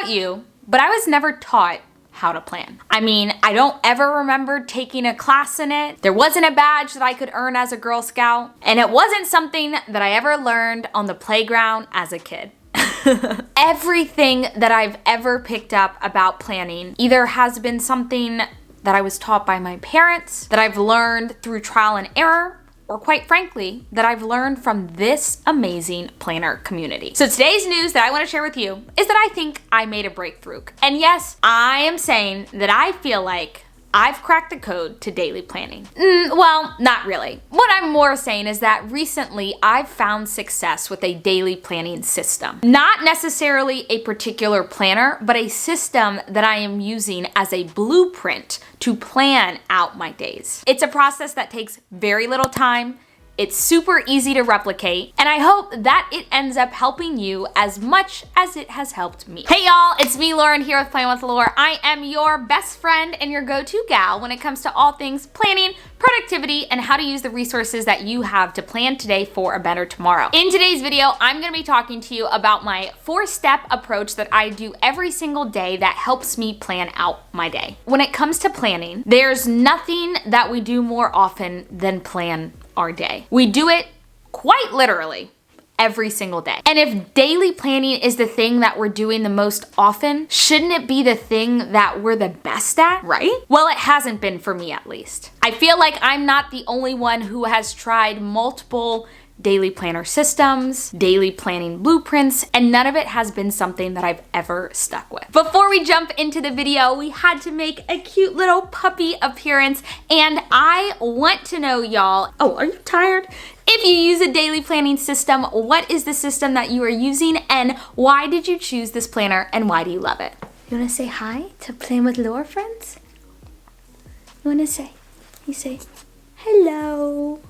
about you, but I was never taught how to plan. I mean, I don't ever remember taking a class in it. There wasn't a badge that I could earn as a Girl Scout, and it wasn't something that I ever learned on the playground as a kid. Everything that I've ever picked up about planning either has been something that I was taught by my parents, that I've learned through trial and error, or quite frankly, that I've learned from this amazing planner community. So today's news that I want to share with you is that I think I made a breakthrough. And yes, I am saying that I feel like I've cracked the code to daily planning. Well, not really. What I'm more saying is that recently I've found success with a daily planning system. Not necessarily a particular planner, but a system that I am using as a blueprint to plan out my days. It's a process that takes very little time. It's super easy to replicate, and I hope that it ends up helping you as much as it has helped me. Hey y'all, it's me, Lauren, here with Plan with Laur. I am your best friend and your go-to gal when it comes to all things planning, productivity, and how to use the resources that you have to plan today for a better tomorrow. In today's video, I'm gonna be talking to you about my 4-step approach that I do every single day that helps me plan out my day. When it comes to planning, there's nothing that we do more often than plan our day. We do it quite literally every single day. And if daily planning is the thing that we're doing the most often, shouldn't it be the thing that we're the best at, right? Well, it hasn't been for me at least. I feel like I'm not the only one who has tried multiple daily planner systems, daily planning blueprints, and none of it has been something that I've ever stuck with. Before we jump into the video, we had to make a cute little puppy appearance, and I want to know, y'all, oh, are you tired? If you use a daily planning system, what is the system that you are using, and why did you choose this planner, and why do you love it? You wanna say hi to Plan with Laur friends? You wanna say? You say, hello.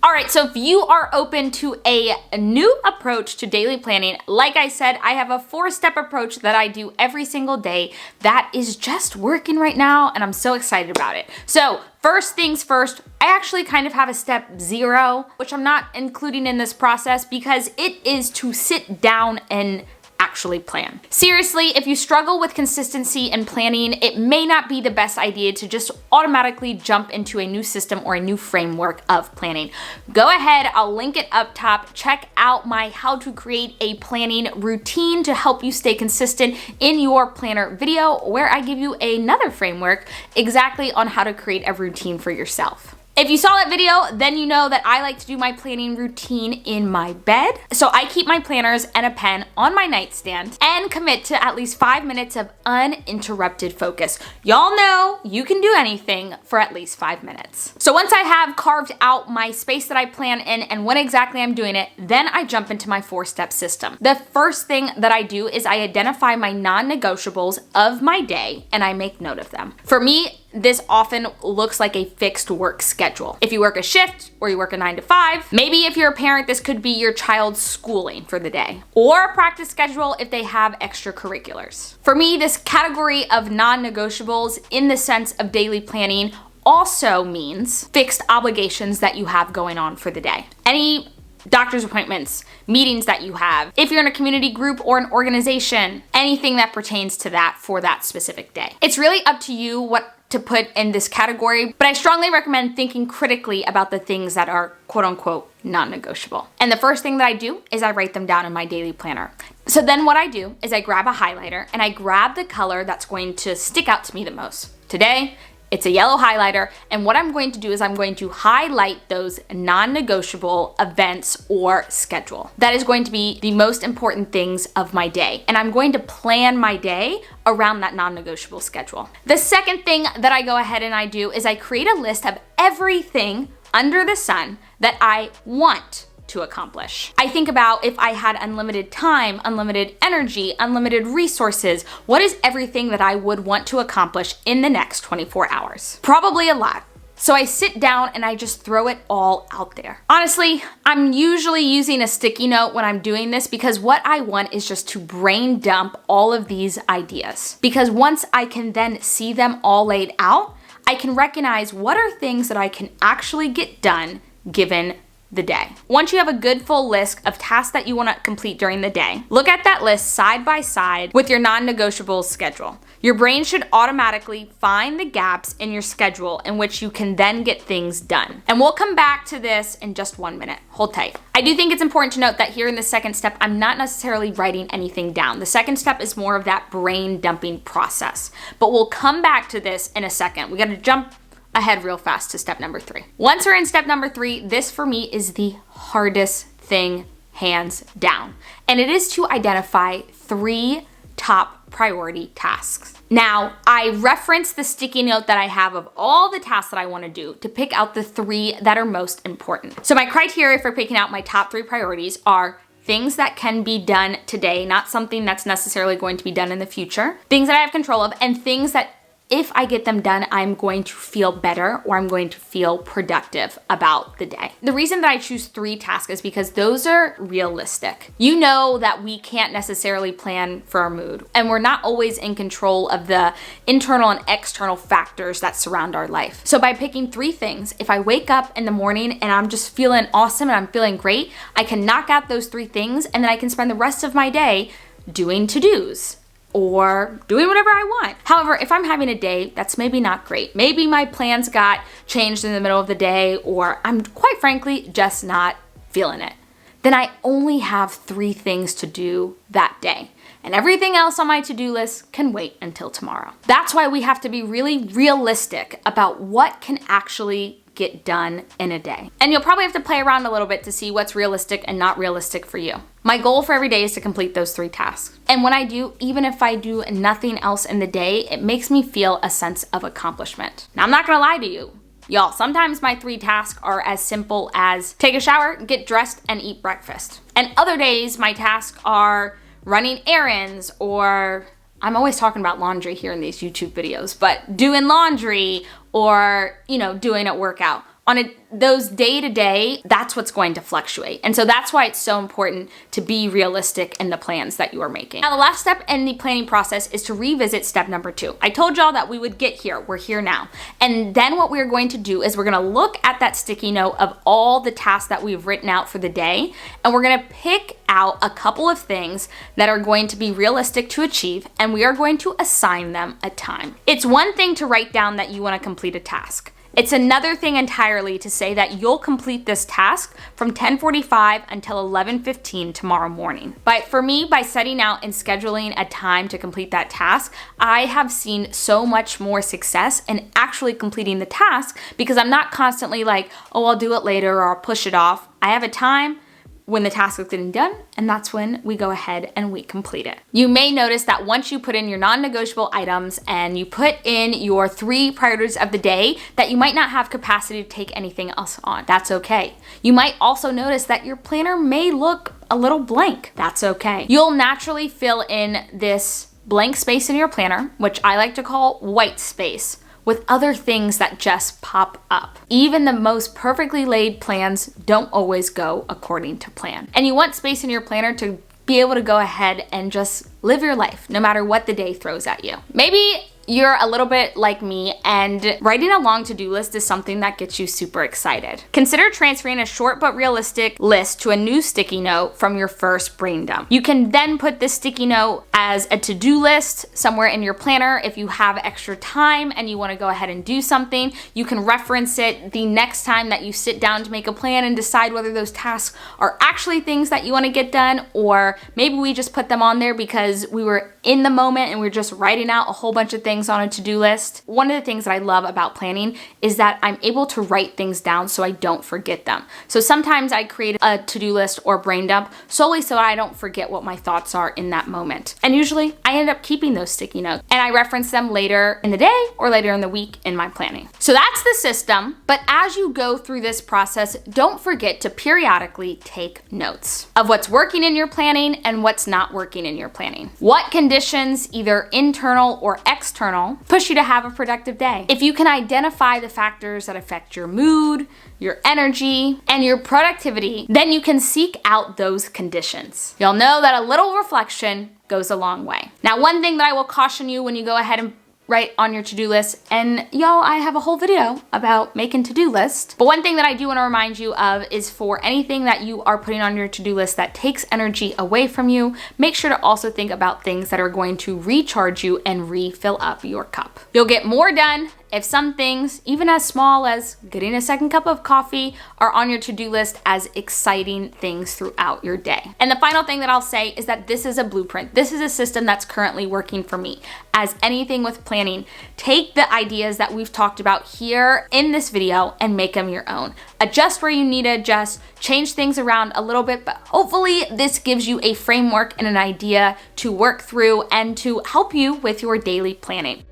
All right, so if you are open to a new approach to daily planning, like I said, I have a 4-step approach that I do every single day that is just working right now, and I'm so excited about it. So first things first, I actually kind of have a step 0, which I'm not including in this process because it is to sit down and actually plan. Seriously, if you struggle with consistency and planning, it may not be the best idea to just automatically jump into a new system or a new framework of planning. Go ahead, I'll link it up top. Check out my how to create a planning routine to help you stay consistent in your planner video, where I give you another framework exactly on how to create a routine for yourself. If you saw that video, then you know that I like to do my planning routine in my bed. So I keep my planners and a pen on my nightstand and commit to at least 5 minutes of uninterrupted focus. Y'all know you can do anything for at least 5 minutes. So once I have carved out my space that I plan in and when exactly I'm doing it, then I jump into my 4-step system. The first thing that I do is I identify my non-negotiables of my day and I make note of them. For me, this often looks like a fixed work schedule. If you work a shift or you work a 9 to 5, maybe if you're a parent, this could be your child's schooling for the day, or a practice schedule if they have extracurriculars. For me, this category of non-negotiables in the sense of daily planning also means fixed obligations that you have going on for the day. Any doctor's appointments, meetings that you have, if you're in a community group or an organization, anything that pertains to that for that specific day. It's really up to you what to put in this category, but I strongly recommend thinking critically about the things that are quote unquote non-negotiable. And the first thing that I do is I write them down in my daily planner. So then what I do is I grab a highlighter and I grab the color that's going to stick out to me the most. Today, it's a yellow highlighter, and what I'm going to do is I'm going to highlight those non-negotiable events or schedule. That is going to be the most important things of my day, and I'm going to plan my day around that non-negotiable schedule. The second thing that I go ahead and I do is I create a list of everything under the sun that I want to accomplish. I think about if I had unlimited time, unlimited energy, unlimited resources, what is everything that I would want to accomplish in the next 24 hours? Probably a lot. So I sit down and I just throw it all out there. Honestly, I'm usually using a sticky note when I'm doing this because what I want is just to brain dump all of these ideas. Because once I can then see them all laid out, I can recognize what are things that I can actually get done given the day. Once you have a good full list of tasks that you want to complete during the day, look at that list side by side with your non-negotiables schedule. Your brain should automatically find the gaps in your schedule in which you can then get things done. And we'll come back to this in just 1 minute. Hold tight. I do think it's important to note that here in the second step, I'm not necessarily writing anything down. The second step is more of that brain dumping process. But we'll come back to this in a second. We got to jump ahead real fast to step number 3. Once we're in step number 3, this for me is the hardest thing, hands down. And it is to identify 3 top priority tasks. Now, I referenced the sticky note that I have of all the tasks that I want to do to pick out the 3 that are most important. So my criteria for picking out my top 3 priorities are things that can be done today, not something that's necessarily going to be done in the future, things that I have control of, and things that if I get them done, I'm going to feel better or I'm going to feel productive about the day. The reason that I choose 3 tasks is because those are realistic. You know that we can't necessarily plan for our mood, and we're not always in control of the internal and external factors that surround our life. So by picking 3 things, if I wake up in the morning and I'm just feeling awesome and I'm feeling great, I can knock out those 3 things and then I can spend the rest of my day doing to-dos or doing whatever I want. However, if I'm having a day that's maybe not great, maybe my plans got changed in the middle of the day, or I'm quite frankly just not feeling it, then I only have 3 things to do that day. And everything else on my to-do list can wait until tomorrow. That's why we have to be really realistic about what can actually get done in a day. And you'll probably have to play around a little bit to see what's realistic and not realistic for you. My goal for every day is to complete those 3 tasks. And when I do, even if I do nothing else in the day, it makes me feel a sense of accomplishment. Now, I'm not gonna lie to you. Y'all, sometimes my 3 tasks are as simple as take a shower, get dressed, and eat breakfast. And other days, my tasks are running errands, or I'm always talking about laundry here in these YouTube videos, but doing laundry or, doing a workout. On those day-to-day, that's what's going to fluctuate. And so that's why it's so important to be realistic in the plans that you are making. Now, the last step in the planning process is to revisit step number 2. I told y'all that we would get here. We're here now. And then what we're going to do is we're gonna look at that sticky note of all the tasks that we've written out for the day, and we're gonna pick out a couple of things that are going to be realistic to achieve, and we are going to assign them a time. It's one thing to write down that you wanna complete a task. It's another thing entirely to say that you'll complete this task from 10:45 until 11:15 tomorrow morning. But for me, by setting out and scheduling a time to complete that task, I have seen so much more success in actually completing the task because I'm not constantly like, oh, I'll do it later or I'll push it off. I have a time when the task is getting done, and that's when we go ahead and we complete it. You may notice that once you put in your non-negotiable items and you put in your 3 priorities of the day, that you might not have capacity to take anything else on. That's okay. You might also notice that your planner may look a little blank. That's okay. You'll naturally fill in this blank space in your planner, which I like to call white space, with other things that just pop up. Even the most perfectly laid plans don't always go according to plan. And you want space in your planner to be able to go ahead and just live your life, no matter what the day throws at you. Maybe you're a little bit like me and writing a long to-do list is something that gets you super excited. Consider transferring a short but realistic list to a new sticky note from your first brain dump. You can then put this sticky note as a to-do list somewhere in your planner. If you have extra time and you want to go ahead and do something, you can reference it the next time that you sit down to make a plan and decide whether those tasks are actually things that you want to get done, or maybe we just put them on there because we were in the moment and we're just writing out a whole bunch of things on a to-do list. One of the things that I love about planning is that I'm able to write things down so I don't forget them. So sometimes I create a to-do list or brain dump solely so I don't forget what my thoughts are in that moment. And usually I end up keeping those sticky notes and I reference them later in the day or later in the week in my planning. So that's the system, but as you go through this process, don't forget to periodically take notes of what's working in your planning and what's not working in your planning. What conditions, either internal or external, push you to have a productive day. If you can identify the factors that affect your mood, your energy, and your productivity, then you can seek out those conditions. You'll know that a little reflection goes a long way. Now, one thing that I will caution you when you go ahead and write on your to-do list. And y'all, I have a whole video about making to-do lists. But one thing that I do want to remind you of is for anything that you are putting on your to-do list that takes energy away from you, make sure to also think about things that are going to recharge you and refill up your cup. You'll get more done if some things, even as small as getting a second cup of coffee, are on your to-do list as exciting things throughout your day. And the final thing that I'll say is that this is a blueprint. This is a system that's currently working for me. As anything with planning, take the ideas that we've talked about here in this video and make them your own. Adjust where you need to adjust, change things around a little bit, but hopefully this gives you a framework and an idea to work through and to help you with your daily planning.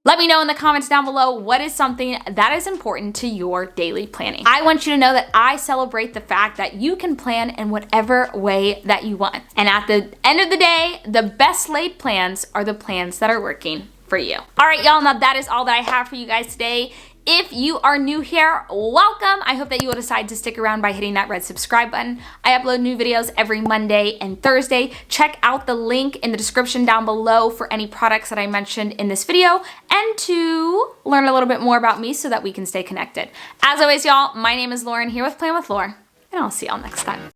Let me know in the comments down below what is something that is important to your daily planning. I want you to know that I celebrate the fact that you can plan in whatever way that you want. And at the end of the day, the best laid plans are the plans that are working for you. All right, y'all, now that is all that I have for you guys today. If you are new here, welcome. I hope that you will decide to stick around by hitting that red subscribe button. I upload new videos every Monday and Thursday. Check out the link in the description down below for any products that I mentioned in this video and to learn a little bit more about me so that we can stay connected. As always, y'all, my name is Lauren here with Plan with Laur, and I'll see y'all next time.